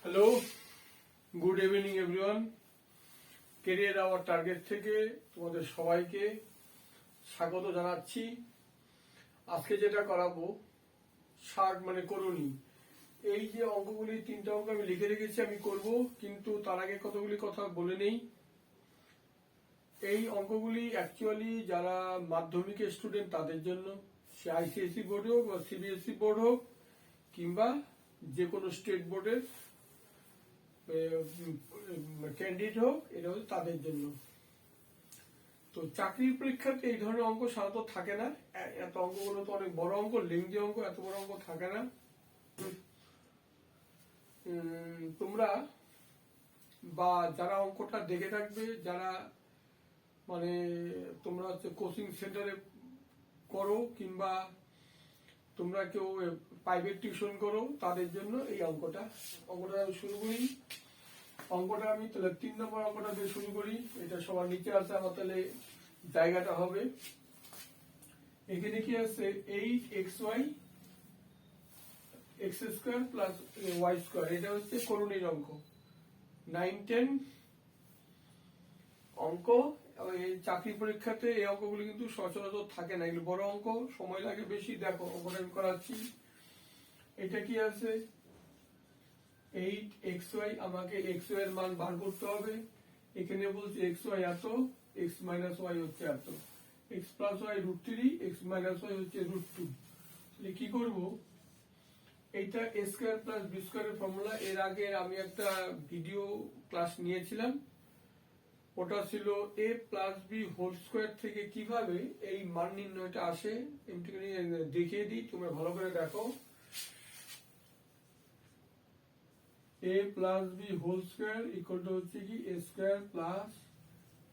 Hello, good evening everyone. Career our target থেকে তোমাদের সবাইকে স্বাগত জানাচ্ছি। আজকে যেটা করাবো ষাট মানে করণী। এই যে অঙ্কগুলি তিনটা অঙ্ক আমি লিখে রেখেছি আমি করব, কিন্তু তার আগে কতগুলি কথা বলে নেই। এই অঙ্কগুলি অ্যাকচুয়ালি যারা মাধ্যমিকের স্টুডেন্ট তাদের জন্য, সে আইসিএসসি বোর্ড হোক বা সিবিএসসি বোর্ড হোক কিংবা যে কোনো স্টেট বোর্ডের ক্যান্ডিডেট হোক, এটা হচ্ছে তাদের জন্য। তো চাকরির পরীক্ষাতে এই ধরনের অঙ্ক সাধারণত থাকে না। এত অঙ্কগুলো তো অনেক বড় অঙ্ক, লেংদি অঙ্ক, এত বড় অঙ্ক থাকে না। তোমরা বা যারা অঙ্কটা দেখে থাকবে, যারা মানে তোমরা হচ্ছে কোচিং সেন্টারে করো কিংবা তোমরা কেউ প্রাইভেট টিউশন করো, তাদের জন্য এই অঙ্কটা আমি শুরু করি। অঙ্কটা আমি তাহলে 3 নম্বর অঙ্কটা দিয়ে শুরু করি। এটা সবার নিচে আছে, আমার তাহলে জায়গাটা হবে। এখানে কি আছে 8xy x square plus y square, এটা হচ্ছে করণীর অঙ্ক। 9, 10 অঙ্ক। এই চাকরি পরীক্ষাতে এই অঙ্কগুলি কিন্তু সচরাচর থাকে না, এগুলো বড় অঙ্ক, সময় লাগে বেশি। দেখো অঙ্কটা আমি করাচ্ছি। এটা কি আছে 8xy, আমাকে xy এর মান বার করতে হবে। এখানে বলছে xy এত, x মাইনাস y হচ্ছে এত, x plus y √3, x minus y হচ্ছে √2। তাহলে কি করব, এইটা a স্কয়ার প্লাস b স্কয়ারের ফর্মুলা। এর আগে আমি একটা ভিডিও ক্লাস নিয়েছিলাম, ওটা ছিল a plus b whole square থেকে কিভাবে এই মান নির্ণয়টা আসে। এমনি দেখিয়ে দিই, তোমরা ভালো করে দেখো। a plus B whole square equal to হচ্ছে কি a square plus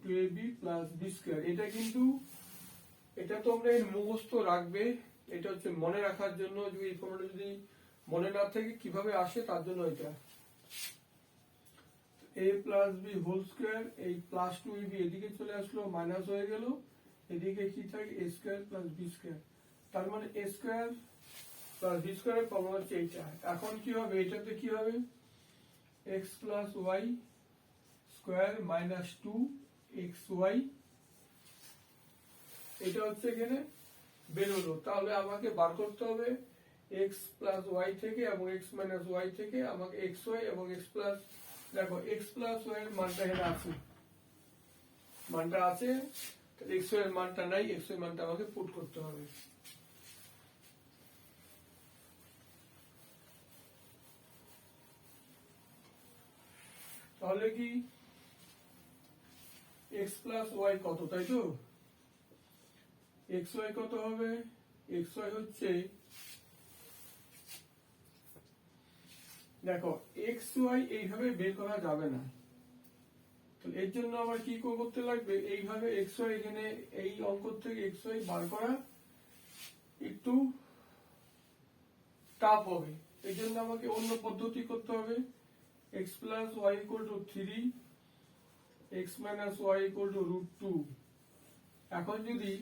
2ab plus b square. এটা কিন্তু এটা তোমরা মুখস্থ রাখবে, এটা হচ্ছে মনে রাখার জন্য। যদি এই ফর্মুলা যদি মনে না থাকে কিভাবে আসে তার জন্য এটা a plus B whole square, এই প্লাস 2ab এদিকে চলে আসলো, মাইনাস হয়ে গেল, এদিকে কি থাকে a square plus b square. তার মানে a স্কয়ার প্লাস b স্কয়ারের ফর্মুলা হচ্ছে এইটা। এখন কি হবে, এটাতে কি হবে x plus y square minus 2xy, এটা হচ্ছে এখানে বেরোলো। তাহলে আমাকে বার করতে হবে x প্লাস y থেকে এবং x মাইনাস y থেকে আমাকে xy এবং x প্লাস, দেখো x প্লাস y এর মানটা এখানে আছে, মানটা আছে, xy এর মানটা নাই, xy এর মানটা আমাকে পুট করতে হবে। তাহলে কি x প্লাস y কত, তাই তো xy কত হবে, xy হচ্ছে, দেখো xy এইভাবে বের করা যাবে না, তাহলে এর জন্য আমার কি করতে লাগবে, এইভাবে xy এখানে এই অঙ্ক থেকে xy বার করা একটু টাফ হবে। এর জন্য আমাকে অন্য পদ্ধতি করতে হবে। x plus y equal to 3, x minus y equal to √2। এখন যদি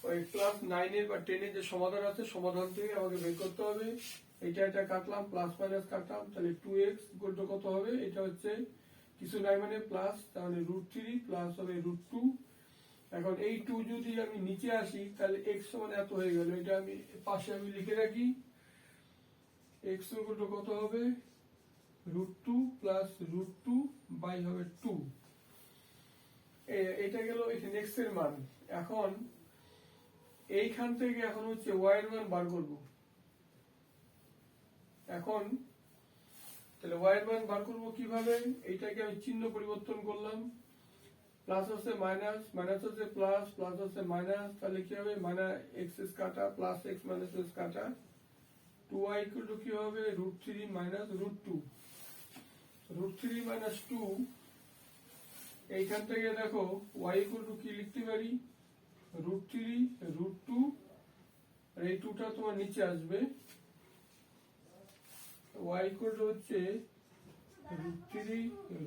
ওই ক্লাস 9 এর বা 10 এর যে সমাধান আছে, সমাধান থেকে আমাকে বের করতে হবে। এটা কাটলাম, প্লাস মাইনাস কাটলাম, তাহলে 2x ইকুয়াল টু কত হবে, এটা হচ্ছে কিছু নাই মানে প্লাস, তাহলে √3 প্লাস হবে √2। এখন এই 2 যদি আমি নিচে আসি তাহলে x সমান এত হয়ে গেল, এটা আমি পাশে আমি লিখে রাখি। x ইকুয়াল টু কত হবে, √2 প্লাস √2 বাই হবে 2। এটা গেল এখানে x এর মান। এখন এইখান থেকে এখন হচ্ছে y এর মান বার করব। এখন তাহলে y এর মান বার করব কিভাবে, এইটাকে আমি চিহ্ন পরিবর্তন করলাম, প্লাস হচ্ছে মাইনাস, মাইনাস হচ্ছে প্লাস, প্লাস হচ্ছে মাইনাস, তাহলে কি হবে মাইনাস x কাটা প্লাস x মাইনাস x কাটা, 2y ইকুয়াল টু কি হবে √3 মাইনাস √2। √3 মাইনাস 2, এইখান থেকে দেখো y ইকুয়াল টু কি লিখতে পারি, √3 √2, আর এই 2টা তোমার নিচে আসবে, y ইকুয়াল টু হচ্ছে √3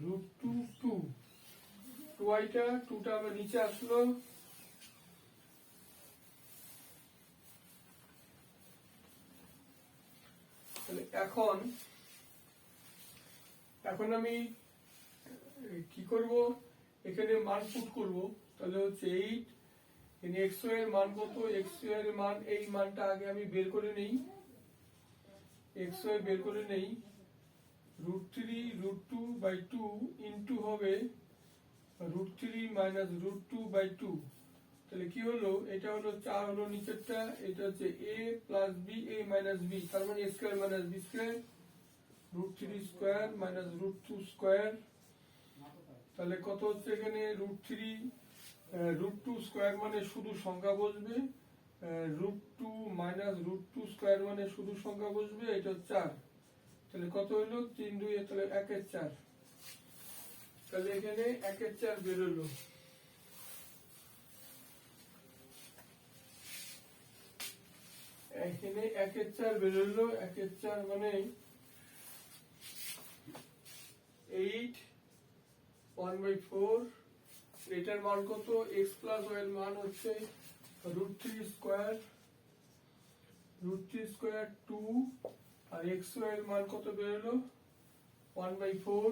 √2 2, 2টা আমার নিচে আসলো। তাহলে এখন এখন আমি কি করব, এখানে মান পুট করব। তাহলে হচ্ছে 8, এখানে x y এর মান কত, x y এর মান, এই মানটা আগে আমি বের করে নেই, x y বের করে নেই। √3 √2/2 ইনটু হবে √3 মাইনাস √2/2। তাহলে কি হলো, এটা হলো 4 হলো নিচেরটা, এটা হচ্ছে a plus b a minus b, তার মানে a square minus b square, √3 square minus √2 square. তাহলে কত হচ্ছে এখানে, √2 স্কয়ার মানে শুধু সংখ্যা বসবে, √2 মাইনাস √2 স্কয়ার মানে শুধু সংখ্যা বসবে, এটা 4। তাহলে কত হলো, 3 2, তাহলে 1 এর 4। তাহলে এখানে 1 এর 4 বের হলো। এখানে 1 এর 4 বের হলো, 1 এর 4 মানে 8 1/4। এটার মান কত, x প্লাস y এর মান হচ্ছে √3 স্কয়ার, √3 স্কয়ার 2, আর x y এর মান কত বের হলো, 1/4।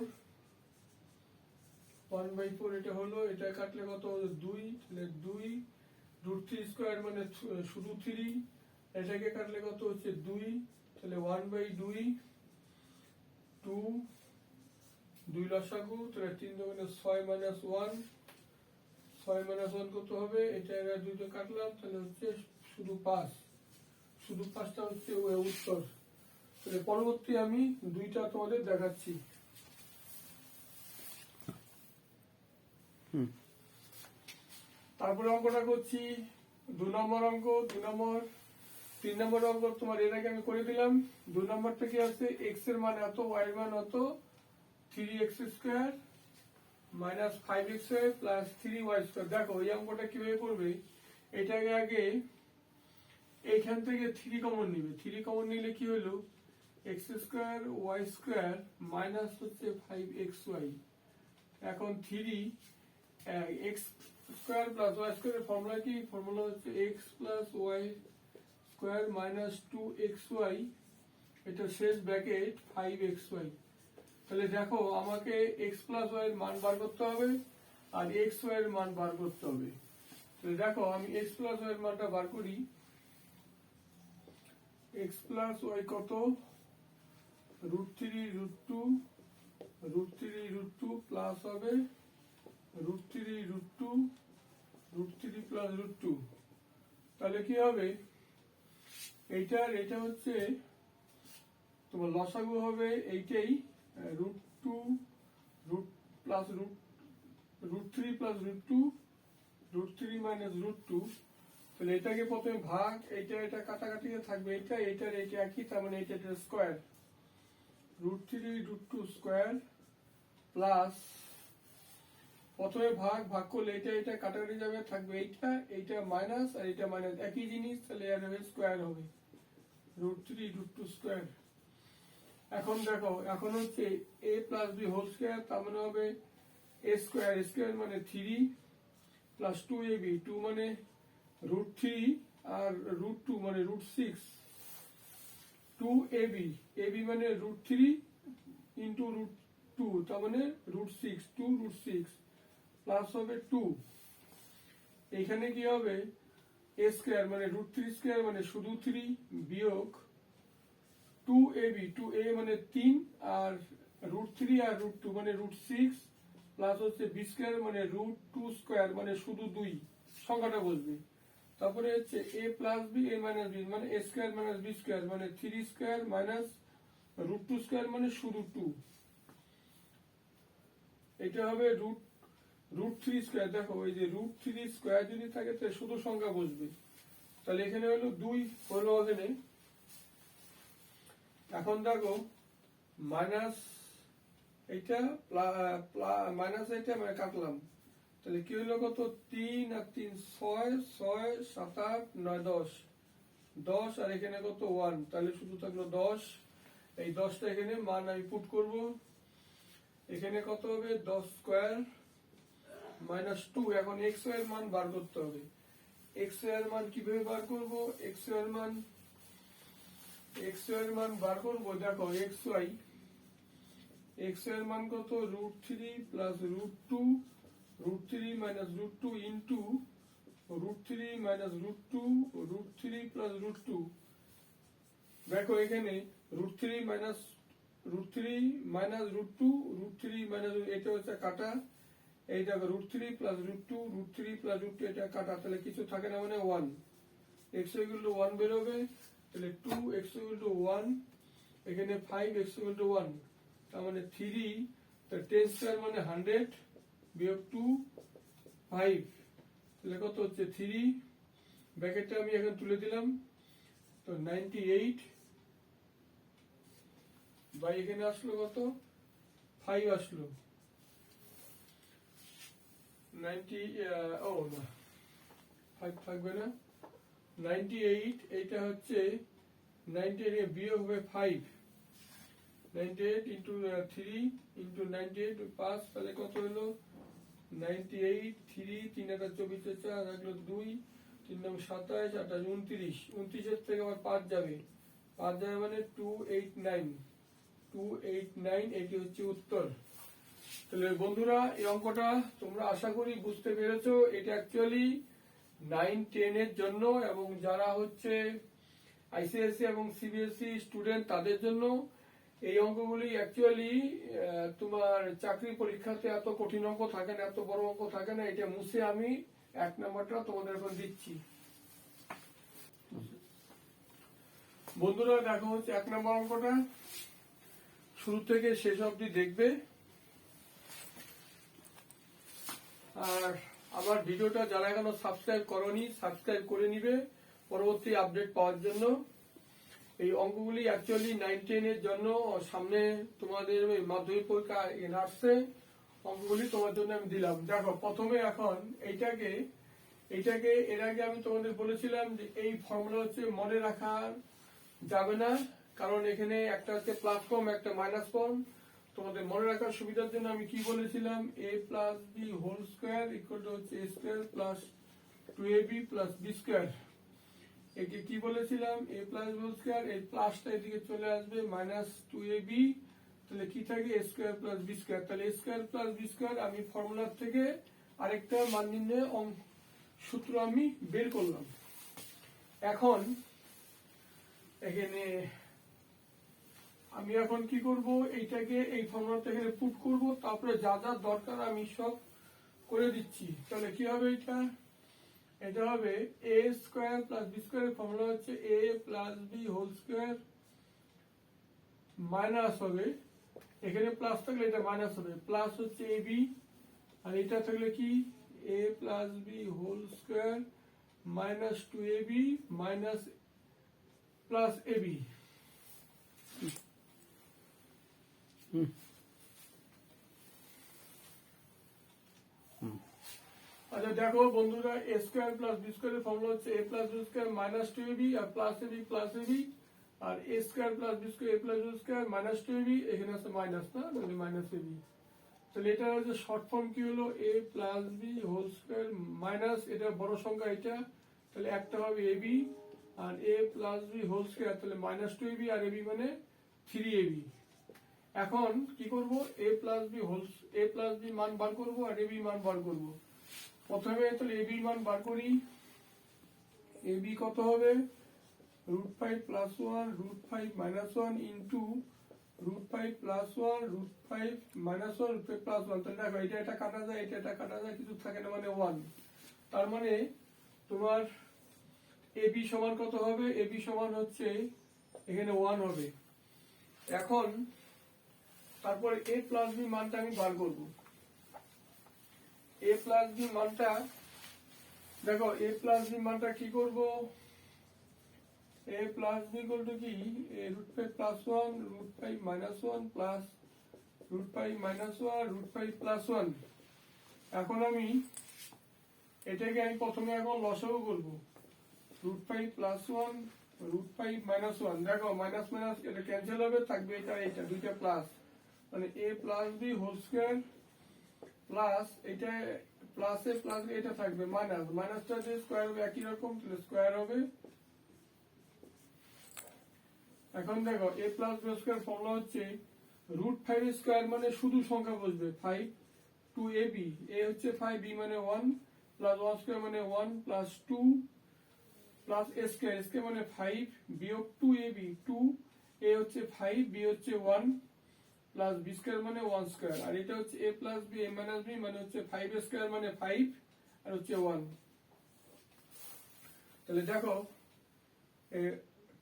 1/4 এটা হলো, এটা কাটলে কত হলো 2, তাহলে 2, √3 স্কয়ার মানে শুধু 3, এটাকে কাটলে কত হচ্ছে 2, তাহলে 1/2, 2 2 লসাগু, তাহলে 3 দোকানে 6 মাইনাস 1, 6 মাইনাস 1 কত হবে, এটা এরা দুটো কাটলাম, তাহলে হচ্ছে শুধু 5, শুধু 5টা হচ্ছে উত্তর। তাহলে পরবর্তী আমি 2টা তোমাদের দেখাচ্ছি। তারপরে অঙ্কটা করছি 2 নম্বর অঙ্ক, 3 নম্বর অঙ্ক তোমার এর আগে আমি করে দিলাম। 2 নম্বরটা কি আছে, x এর মান এত, y এর মান এত, 3x square minus 5x plus 3y square. দেখো এই অঙ্কটা কিভাবে করবে, এটাকে আগে এইখান থেকে 3 কমন নিবে, 3 কমন নিলে কি হলো, x square y square minus হচ্ছে 5xy। এখন 3 x স্কয়ার প্লাস y স্কয়ারের ফর্মুলা কি, ফর্মুলা হচ্ছে x plus y square minus 2xy, এটা শেষ ব্র্যাকেট 5xy। তাহলে দেখো আমাকে x প্লাস y এর মান বার করতে হবে আর xy এর মান বার করতে হবে। তাহলে দেখো আমি x প্লাস y এর মানটা বার করি। x প্লাস y কত, √3 √2 প্লাস হবে √3 প্লাস √2। তাহলে কি হবে, এটা হচ্ছে তোমার লসাগু হবে এইটাই, √2 প্লাস √3 প্লাস √3 মাইনাস √2। তাহলে এটাকে প্রথমে ভাগ, এটা কাটাকাটি থাকবে, এটা একই, তার মানে এটা স্কয়ার, √3 স্কয়ার প্লাস, প্রথমে ভাগ করলে এটা কাটাকাটি যাবে, থাকবে এইটা মাইনাস, আর এটা মাইনাস একই জিনিস, তাহলে এর হবে স্কয়ার হবে √3 স্কয়ার। এখন দেখো, এখন হচ্ছে a plus b whole square, তার মানে হবে a স্কয়ার মানে 3 প্লাস 2ab, 2 মানে √3 আর √2 মানে √6, 2ab মানে √3 ইন্টু √2, তার মানে √6, 2√6 প্লাস হবে 2। এইখানে কি হবে, a স্কয়ার মানে √3 স্কয়ার মানে শুধু 3 বিয়োগ 2ab, 2a মানে 3 আর √3 আর √2 মানে √6 প্লাস হচ্ছে b স্কয়ার মানে √2 স্কয়ার মানে শুধু 2, সংখ্যাটা বসবে। তারপরে হচ্ছে a plus b a minus b মানে a square minus b square মানে 3 স্কয়ার মাইনাস √2 স্কয়ার মানে শুধু 2, এটা হবে √3 স্কয়ার। দেখো এই যে √3 স্কয়ার যদি থাকে তাহলে শুধু সংখ্যা বসবে, তাহলে এখানে হলো 2 হলো এখানে। এখন দেখো মাইনাস এটা মাইনাস এটা মানে কাটলাম, তাহলে কি হলো কত, 3 আর 3 6, 6 7 8 9 10, 10 আর এখানে কত 1, তাহলে শুধু থাকলো 10। এই 10টা এখানে মান আমি পুট করব, এখানে কত হবে 10 স্কয়ার মাইনাস 2। এখন x এর মান বার করতে হবে, x এর মান কিভাবে বার করব, x এর মান বার করব। দেখো এক্স এর মান কত √3 plus √2 √3 minus √2 into √3 minus √2 √3 plus √2। দেখো এখানে √3 মাইনাস √3 মাইনাস √2 √3 মাইনাস এটা হচ্ছে কাটা, এই দেখো √3 প্লাস √2 √3 প্লাস √2 এটা কাটা, তাহলে কিছু থাকে না মানে 1, x ইকুয়াল টু 1 বেরোবে, তাহলে 2x ইকুয়াল টু 1, এখানে 5x ইকুয়াল টু 1, তার মানে 3, তো 10 স্কয়ার মানে 100 বিয়োগ 2 5, তাহলে কত হচ্ছে 3, ব্র্যাকেটটা আমি এখন তুলে দিলাম, তো 98 বাই এখানে আসলো কত 5 আসলো 90 ও না 5 থাকবে না 98, এইটা হচ্ছে 98 বিয়োগ হবে 5, 98 ইন্টু 3 ইন্টু 98 5, তাহলে কত হলো 98, 3 3 এটা 24 4 রাখলো 2 3 9 27 28 29, 29 এর থেকে আবার 5 যাবে, 5 যাবে মানে 289, এটি হচ্ছে উত্তর। তাহলে বন্ধুরা এই অঙ্কটা তোমরা আশা করি বুঝতে পেরেছো, এটা অ্যাকচুয়ালি 9 10 এর জন্য এবং যারা হচ্ছে আইসিএসসি এবং সিবিএসসি স্টুডেন্ট তাদের জন্য এই অঙ্কগুলি অ্যাকচুয়ালি তোমার চাকরি পরীক্ষাতে এত কঠিন অঙ্ক থাকে না, এত বড় অঙ্ক থাকে না, এটা মুছে আমি 1 নাম্বারটা তোমাদের এখন দিচ্ছি। বন্ধুরা দেখো হচ্ছে 1 নাম্বার অঙ্কটা শুরু থেকে শেষ অবধি দেখবে, আর আমার ভিডিওটা যারা এখনো সাবস্ক্রাইব করোনি সাবস্ক্রাইব করে নিবে পরবর্তী আপডেট পাওয়ার জন্য। এই অঙ্কগুলি অ্যাকচুয়ালি 9 10 এর জন্য, সামনে তোমাদের মাধ্যমিক পরীক্ষা আসছে, অঙ্কগুলি তোমার জন্য আমি দিলাম। দেখো প্রথমে এখন এইটাকে এর আগে আমি তোমাদের বলেছিলাম যে এই ফর্মুলা হচ্ছে মনে রাখা যাবে না, কারণ এখানে একটা হচ্ছে প্লাস ফর্ম একটা মাইনাস ফর্ম। তোমাদের মনে রাখার সুবিধার জন্য আমি কি বলেছিলাম, a plus B whole square equal to হচ্ছে a square plus 2ab plus b square. একে কি বলেছিলাম a plus B whole square, এই প্লাসটা এদিকে চলে আসবে মাইনাস 2ab, তাহলে কি থাকে a square plus b square, তাহলে a square plus b square আমি ফর্মুলার থেকে আরেকটা মান নির্ণয় সূত্র আমি বের করলাম। এখন এখানে আমি এখন কি করব, এইটাকে এই ফর্মুলাটা এখানে পুট করব, তারপরে যা যা দরকার আমি সব করে দিচ্ছি। তাহলে কি হবে, এটা হবে a স্কয়ার প্লাস b স্কয়ারের ফর্মুলা হচ্ছে a plus b whole square minus হবে, এখানে প্লাস থাকলে এটা মাইনাস হবে, প্লাস হচ্ছে ab, আর এটা থাকলে কি a plus b whole square minus 2ab minus plus ab। আচ্ছা দেখো বন্ধুরা, a স্কয়ার প্লাস b স্কয়ারের ফর্মুলা হচ্ছে a plus b square minus 2ab আর প্লাস ab প্লাস ab, আর a square plus b square a plus b square minus 2ab, এখানে আছে minus না, তাহলে মাইনাস ab। তাহলে এটা হচ্ছে শর্ট ফর্ম কি হলো a plus b whole square minus এটা বড় সংখ্যা এটা, তাহলে একটা হবে ab, আর a plus b whole square তাহলে মাইনাস 2ab আর ab মানে 3ab। এখন কি করব, a প্লাস b মান বার করব আর ab মান বার করব। প্রথমে তাহলে ab মান বার করি, ab কত হবে √5 plus 1 √5 minus 1 into √5 plus 1 √5 minus 1 √5 plus 1, তাহলে দেখো এটা কাটা যায়, এটা কাটা যায়, কিছু থাকে না মানে 1, তার মানে তোমার ab সমান কত হবে, ab সমান হচ্ছে এখানে 1 হবে। এখন তারপর a প্লাস b মানটা আমি বার করব, a প্লাস b মানটা দেখো a প্লাস b মানটা কি করব, a plus b equal to কি √5 plus 1 √5 minus 1 plus √5 minus 1 √5 plus 1। এখন আমি এটাকে আমি প্রথমে এখন লসাগু করব, √5 প্লাস 1 √5 মাইনাস 1, দেখো মাইনাস মাইনাস এটা ক্যান্সেল হবে, থাকবে এটা দুইটা প্লাস, মানে a plus b whole square plus এটা প্লাস এ প্লাস এটা থাকবে মাইনাস, মাইনাসটা যে স্কয়ার হবে একই রকম, তাহলে স্কয়ার হবে। এখন দেখো a plus b square formula হচ্ছে √5 স্কয়ার মানে শুধু সংখ্যা বসবে 5 2ab a হচ্ছে 5 b মানে 1 প্লাস 1 স্কয়ার মানে 1 প্লাস 2 প্লাস a স্কয়ার মানে 5 বিয়োগ 2ab 2 a হচ্ছে 5 b হচ্ছে 1 প্লাস b স্কয়ার মানে 1 স্কয়ার আর এটা হচ্ছে a plus b a minus b মানে হচ্ছে 5 স্কয়ার মানে 5 আর হচ্ছে 1। তাহলে দেখো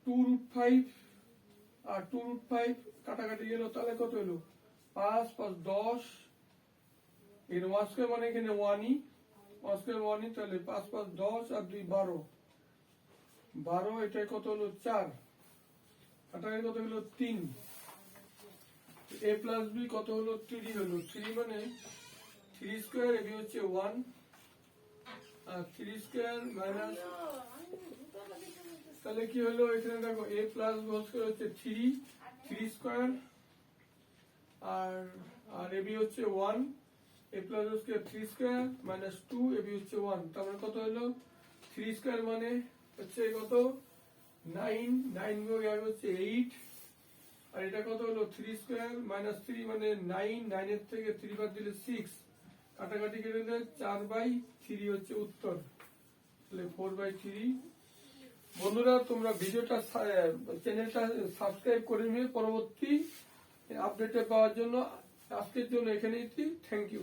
2√5 আর 2√5 কাটাকাটি গেল, তাহলে কত হলো 5 5 10 এর 1 স্কয়ার মানে এখানে 1ই 1 স্কয়ার 1ই, তাহলে 5 5 10 আর 2 12 12 এটা কত হলো 4 কাটাকাটি কত হলো 3 a প্লাস b কত হলো 3 হলো 3 মানে 3 স্কয়ার ab হচ্ছে 1 আর 3 স্কয়ার মাইনাস, তাহলে কি হলো এখানে দেখো a plus b whole square হচ্ছে 3 স্কয়ার আর আর ab হচ্ছে 1 a plus b square 3 square minus 2 ab হচ্ছে 1, তারপরে কত হলো 3 স্কয়ার মানে হচ্ছে কত 9 9 বিয়োগ 1 হচ্ছে 8 আর এটা কত হলো 3 স্কয়ার মাইনাস 3 মানে 9 9 এর থেকে 3 বাদ দিলে 6 কাটাকাটি কেটে দিলে 4/3 হচ্ছে উত্তর, তাহলে 4/3। বন্ধুরা তোমরা ভিডিওটা চ্যানেলটা সাবস্ক্রাইব করে নিয়ে পরবর্তী আপডেট পাওয়ার জন্য আজকের জন্য এখানেই থ্যাংক ইউ।